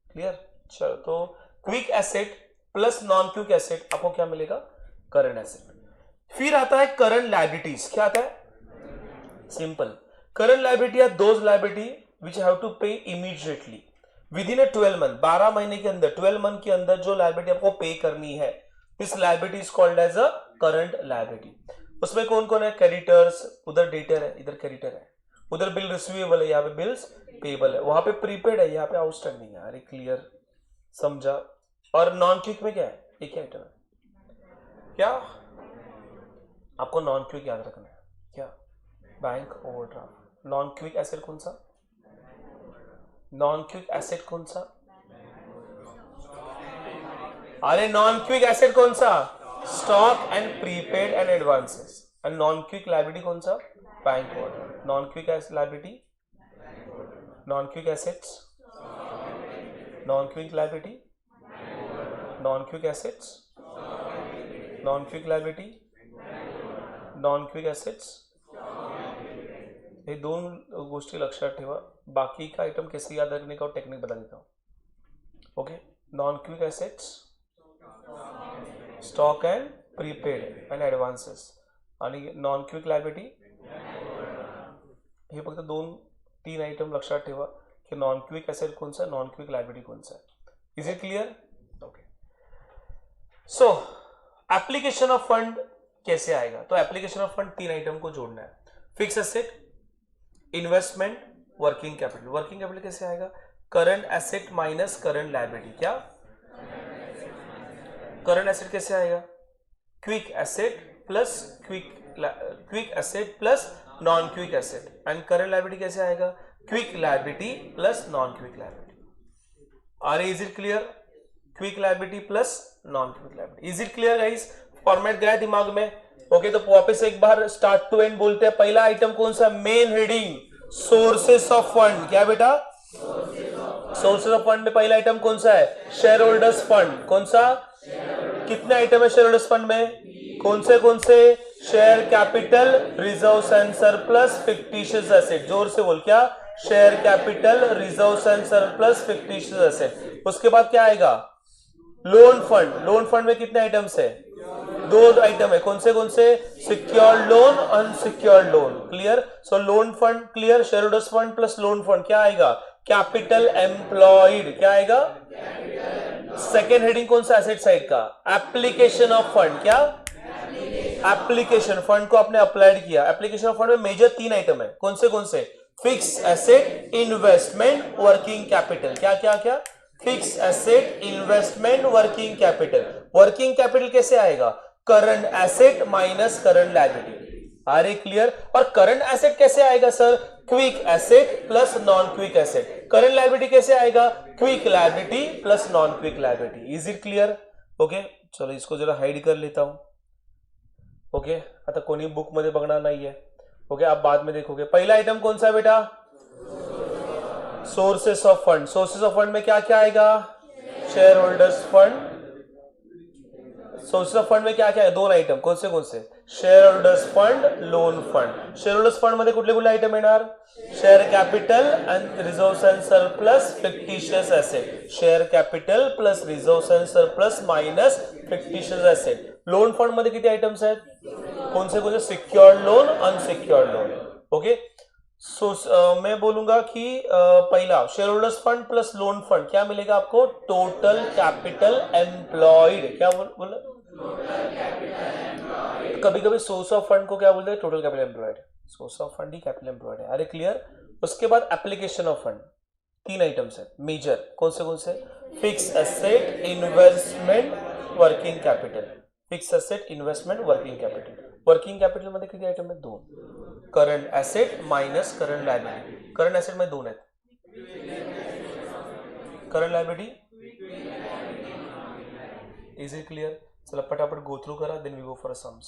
क्लियर। चलो, तो quick asset plus non quick asset आपको क्या मिलेगा, करंट एसेट। फिर आता है करंट लायबिलिटीज। क्या आता है, simple, current liability are those liability which have to pay immediately within a 12 month, 12 महीने के अंदर, 12 मंथ के अंदर जो लायबिलिटी आपको पे करनी है, this liability is called as a current liability. उसमें कौन कौन है, क्रेडिटर्स, उधर डेटर है, इधर क्रेडिटर है, उधर बिल रिसीवेबल है, यहाँ पे बिल्स पेबल है, वहां पे प्रीपेड है, यहाँ पे आउटस्टैंडिंग है, अरे क्लियर, समझा। और नॉन क्विक में क्या है, एक आइटम है, क्या आपको नॉन क्विक याद रखना है, क्या, bank overdraft. Non quick asset कौन सा, नॉन क्विक एसेट कौन सा, अरे नॉन क्विक एसेट कौन सा, stock and prepaid and advances. And non quick liability कौन सा, bank overdraft. Non quick liability, non quick assets, non quick liability, non quick assets, non quick liability, non quick assets, हे दोन गोष्टी लक्षात ठेवा। बाकी का आइटम कैसे याद रखने का टेक्निक बता देता हूँ, okay. Non quick assets, stock and prepaid and advances, आणि नॉन क्विक लायबिलिटी, हे फक्त 2-3 आइटम लक्षात ठेवा कि नॉन क्विक एसेट कौन सा, नॉन क्विक लायबिलिटी कौन सा है। Is it clear, okay. So application of fund कैसे आएगा, तो एप्लीकेशन ऑफ फंड 3 आइटम को जोड़ना है, fix asset, investment, working capital. Working capital कैसे आएगा, current asset minus current liability. क्या, करंट एसेट कैसे आएगा, quick asset plus quick asset plus non quick asset. And current liability कैसे आएगा, quick liability plus non quick liability. Are is it clear, quick liability plus non quick liability. Is it clear guys? Format गया दिमाग में? Okay तो वापस एक बार start to and बोलते हैं। पहला आइटम कौन सा? Main heading sources of fund. क्या बेटा? सोर्सेस ऑफ फंड में पहला आइटम कौन सा है? Share holders fund. कौन सा? कितने आइटम है शेयर होल्डर्स फंड में? कौन से? Share capital, reserves and surplus, fictitious asset. जोर से बोल। क्या? Share capital, reserves and surplus, fictitious asset. उसके बाद क्या आएगा? Loan fund. लोन फंड में कितने आइटम्स है? दो आइटम है। कौन से? Secured loan, unsecured loan. Clear? So loan fund clear. Share holders fund plus loan fund क्या आएगा? Capital employed. क्या आएगा? सेकेंड हेडिंग कौन सा? एसेट साइड का एप्लीकेशन ऑफ फंड। क्या? एप्लीकेशन फंड को आपने अप्लाइड किया। एप्लीकेशन ऑफ फंड में मेजर तीन आइटम है। कौन से? Fix asset, investment, working capital. क्या? Fix asset, investment, working capital. Working capital कैसे आएगा? Current asset minus current liability. Are a clear? और करंट एसेट कैसे आएगा sir? Quick asset plus non quick asset. Current liability कैसे आएगा? Quick liability plus non quick liability. Is it clear? Okay चलो इसको जरा हाइड कर लेता हूं। ओके आता कोणी बुक मध्ये बघणार नाहीये। ओके आप बाद में देखोगे। पहला आइटम कौन सा है बेटा? Sources of fund. Sources of fund में क्या क्या आएगा? Share holders fund. Sources of fund में क्या क्या है? दोन आइटम। कौन से? Share holders fund, loan fund. Share holders fund मध्ये कुठले कुठले आइटम येणार? Share capital and reserves and surplus, fictitious asset. Share capital plus reserves and surplus minus fictitious asset. Loan fund मध्ये किती आइटम्स आहेत? कौन से? Secured loan, unsecured loan. Okay so मैं बोलूंगा कि पहला share holders fund plus loan fund क्या मिलेगा आपको? Total capital employed. क्या बोला? कभी कभी सोर्स ऑफ फंड को क्या बोलते हैं? Total capital employed. Source of fund ही कैपिटल एम्प्लॉयड है। अरे क्लियर? उसके बाद एप्लीकेशन ऑफ फंड। तीन आइटम्स है मेजर। कौन से? Fix asset, investment, working capital. Fix asset, investment, working capital. Working capital मध्ये किती आइटम आहे? दोन। Current asset minus current liability. Current asset मध्ये दोन आहेत। Current liability. Is it clear? चला फटाफट गो थ्रू करा, then we go for sums.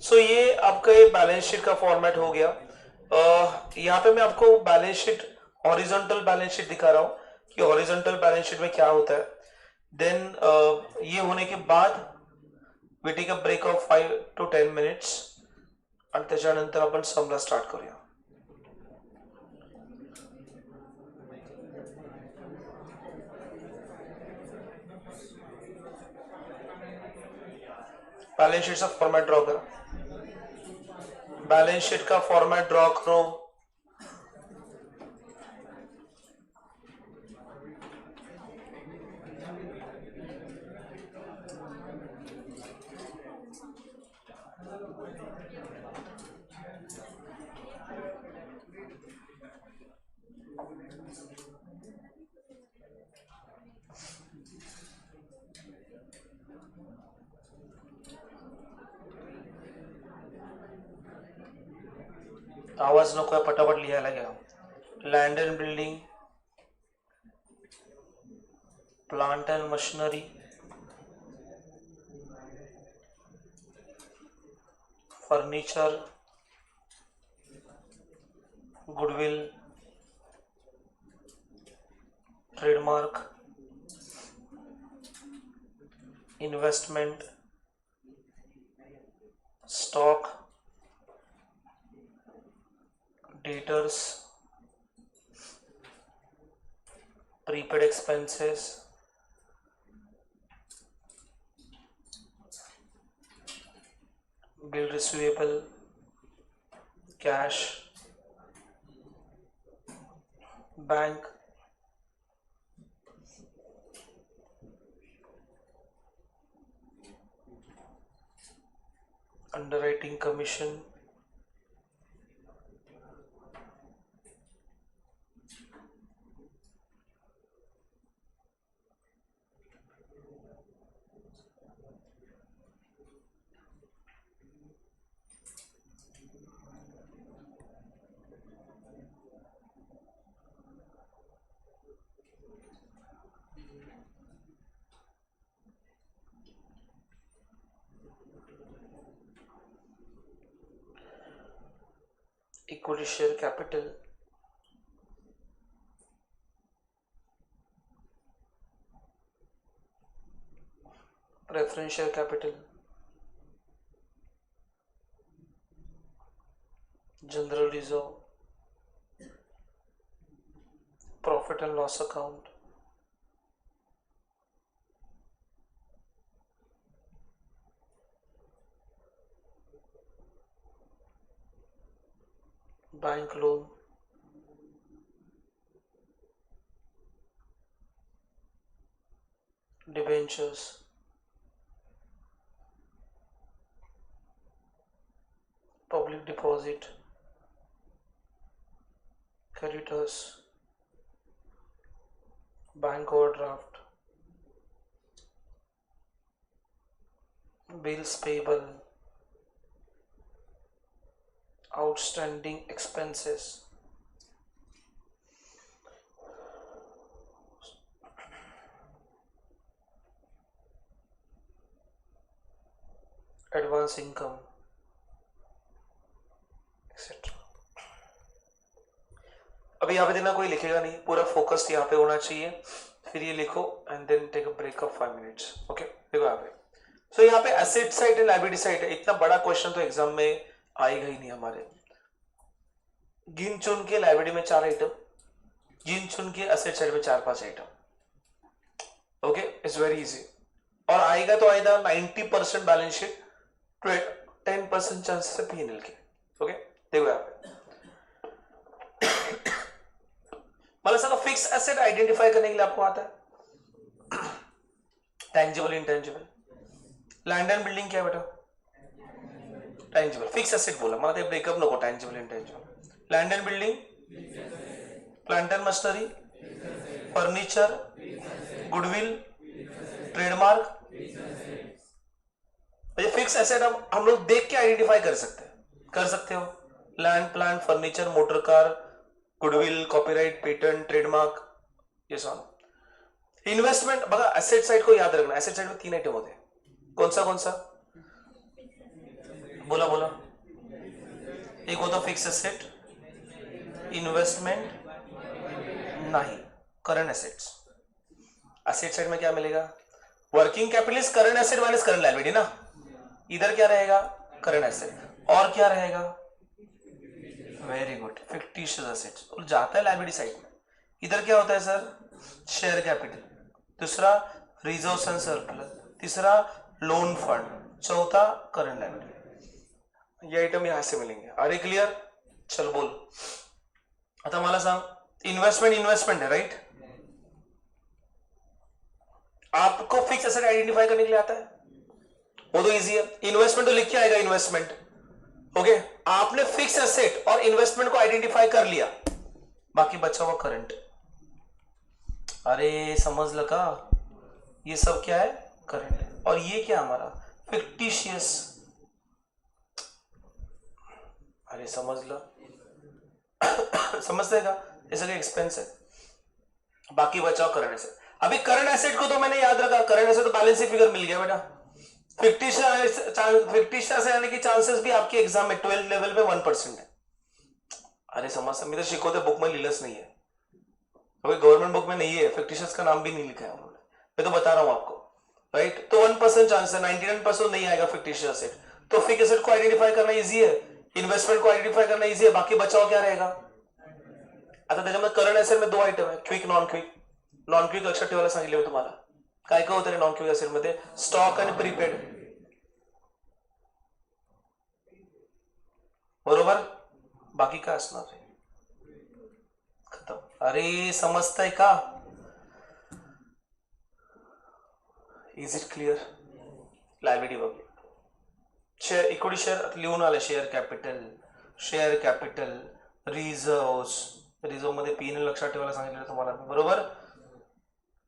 सो ये आपका ये बैलेंस शीट का फॉर्मेट हो गया। यहाँ पे मैं आपको balance sheet, horizontal balance sheet दिखा रहा हूं कि हॉरिजॉन्टल बैलेंस शीट में क्या होता है। देन ये होने के बाद we take a break of 5 to 10 minutes आणि त्याच्यानंतर आपण समला स्टार्ट करूया। बैलेंस शीट का फॉर्मेट ड्रॉ करा। बैलेंस शीट का फॉर्मेट ड्रॉ करो। आवाज नको आहे, पटापट लिहायला घ्या। Land and building, plant and machinery, furniture, goodwill, trademark, investment, stock, debtors, prepaid expenses, bill receivable, cash, bank, underwriting commission, equity share capital, preference share capital, general reserve, profit and loss account, bank loan, debentures, public deposit, creditors, bank overdraft, bills payable, outstanding expenses, advance income, etcetera. अभी यहाँ पे देखना कोई लिखेगा नहीं, पूरा focused यहाँ पे होना चाहिए। फिर ये लिखो and then take a break of 5 minutes. Okay, देखो यहाँ पे। सो यहाँ पे asset side and liability side है। इतना बड़ा क्वेश्चन तो एग्जाम में आएगा ही नहीं हमारे। गिन चुन के लायबिलिटी में 4 आइटम, गिन चुन के एसेट साइड में 4-5 item. Okay, it's very easy. और आएगा तो आएगा 90% बैलेंस शीट, 10% चांसेस है P&L के। ओके, देखो यहाँ पे मतलब सर फिक्स एसेट आइडेंटिफाई करने के लिए आपको आता है tangible intangible. Land and building क्या है बेटा? टेंजिबल। फिक्स एसेट बोला मला ते ब्रेकअप नको, tangible intangible. Land and building, plant and machinery, furniture, goodwill, trademark. ये फिक्स एसेट हम लोग देख के आइडेंटिफाई कर सकते हो। Land, plant, furniture, motor car, goodwill, copyright, patent, trademark, ये सब। इन्वेस्टमेंट बघा, एसेट साइड को याद रखना। एसेट साइड में 3 आइटम होते हैं। कौन सा बोला बोला? एक होता फिक्स एसेट, इन्वेस्टमेंट नहीं, करंट एसेट्स। एसेट साइड में क्या मिलेगा? Working capital is current asset minus current liability ना। इधर क्या रहेगा? Current asset. और क्या रहेगा? Very good, fictitious assets. और जाता है लायबिलिटी साइड में। इधर क्या होता है सर? Share capital. दूसरा रिजर्व्स एंड सरप्लस। तीसरा लोन फंड। चौथा करंट लायबिलिटी। ये आइटम यहां से मिलेंगे। अरे क्लियर? चल बोल। आता मला सांग, इन्वेस्टमेंट है राइट? आपको फिक्स एसेट आइडेंटिफाई करने के लिए आता है? वो तो इजी है। इन्वेस्टमेंट तो लिख के आएगा इन्वेस्टमेंट। ओके, आपने फिक्स एसेट और इन्वेस्टमेंट को आइडेंटिफाई कर लिया, बाकी बचा हुआ करंट। अरे समझ लगा, ये सब क्या है? करंट। और ये क्या हमारा? फिक्टिशियस। अरे समझ लो समझते का? ऐसा क्या एक्सपेंस है, बाकी बचाओ करंट एसेट। अभी करंट एसेट को तो मैंने याद रखा, करंट एसेट तो बैलेंस शीट फिगर मिल गया बेटा। फिक्टिशियस आने की चांसेस भी आपके एग्जाम में 12 लेवल में 1% है। अरे समझ, मी तर शिकवते, बुक में लिहिलंच नहीं है, गवर्नमेंट बुक में नहीं है, फिक्टिशियस का नाम भी नहीं लिखा है उन्होंने। मैं तो बता रहा हूं आपको, राइट? तो 1% चांस है, 99% नहीं आएगा फिक्टिशियस एसेट। तो फिक्स एसेट को आइडेंटिफाई करना इजी है, इन्वेस्टमेंट को आइडेंटिफाई करना इजी है, बाकी बचाव क्या रहेगा? आता त्याच्यामध्ये करंट एसेट में 2 आइटम है, quick non quick. Non quick लक्षात ठेवायला सांगितले मी तुम्हाला। काय काय होतं नॉन क्विक एसेट मध्ये? स्टॉक आणि प्रीपेड, बरोबर? बाकी काय असणार आहे? खत्म। अरे समजताय का? Is it clear? लायबिलिटी बघ, शेअर इक्विटी शेअर लिहून आलं, शेअर कॅपिटल, रिझर्व मध्ये P&L लक्षात ठेवायला सांगितलं तुम्हाला, बरोबर?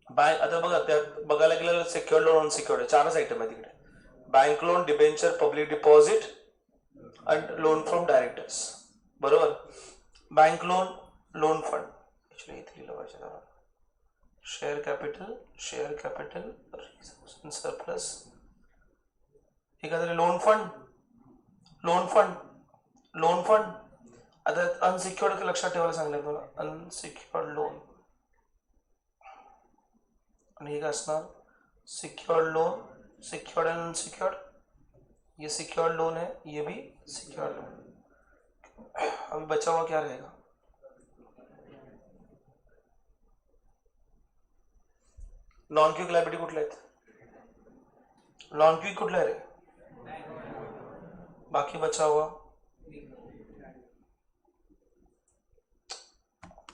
बँक, आता बघा त्यात बघायला गेलं सिक्युअर्ड लोन, अनसिक्युअर्ड 4च आयटम आहे तिकडे। Bank loan, debenture, public deposit आणि लोन फ्रॉम डायरेक्टर्स, बरोबर? Bank loan, loan fund, actually इथे लिहिलं पाहिजे. Share capital reserves surplus loan fund आता अनसिक्युअर्ड लक्षात ठेवायला सांगले मला अनसिक्युअर्ड लोन आणि हे काय असणार secured loan secured and unsecured ये सिक्योर्ड लोन है ये भी सिक्योर्ड लोन अभी बचा हुआ क्या रहेगा नॉन क्विक लायबिलिटी कुठल्या आहेत नॉन क्विक कुठल्या रे बाकी बचा हुआ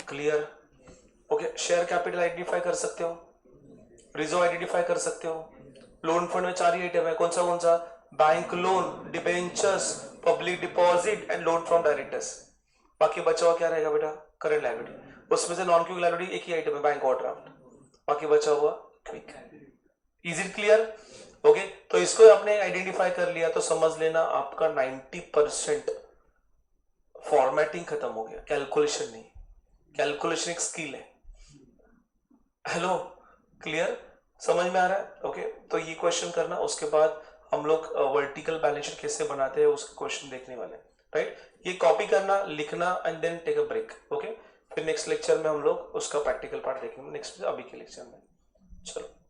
clear okay share capital identify कर सकते हो रिजर्व आइडेंटिफाई कर सकते हो लोन फंड में 4 ही आइटम है कौन सा bank loan debentures public deposit and loan from directors बाकी बचा हुआ क्या रहेगा बेटा करंट लायबिलिटी उसमें से नॉन क्विक लायबिलिटी एक ही आइटम है बैंक ओवरड्राफ्ट बाकी बचा हुआ quick is it clear okay तो इसको आपने आइडेंटिफाई कर लिया तो समझ लेना आपका 90% फॉर्मेटिंग खत्म हो गया कैलकुलेशन नहीं कैलकुलेशन एक स्किल है हेलो क्लियर समझ में आ रहा है ओके तो ये क्वेश्चन करना उसके बाद हम लोग वर्टिकल बैलेंस शीट कैसे बनाते हैं उसका क्वेश्चन देखने वाले राइट ये कॉपी करना लिखना and then take a break okay फिर नेक्स्ट लेक्चर में हम लोग उसका प्रैक्टिकल पार्ट देखेंगे नेक्स्ट अभी के लेक्चर में चलो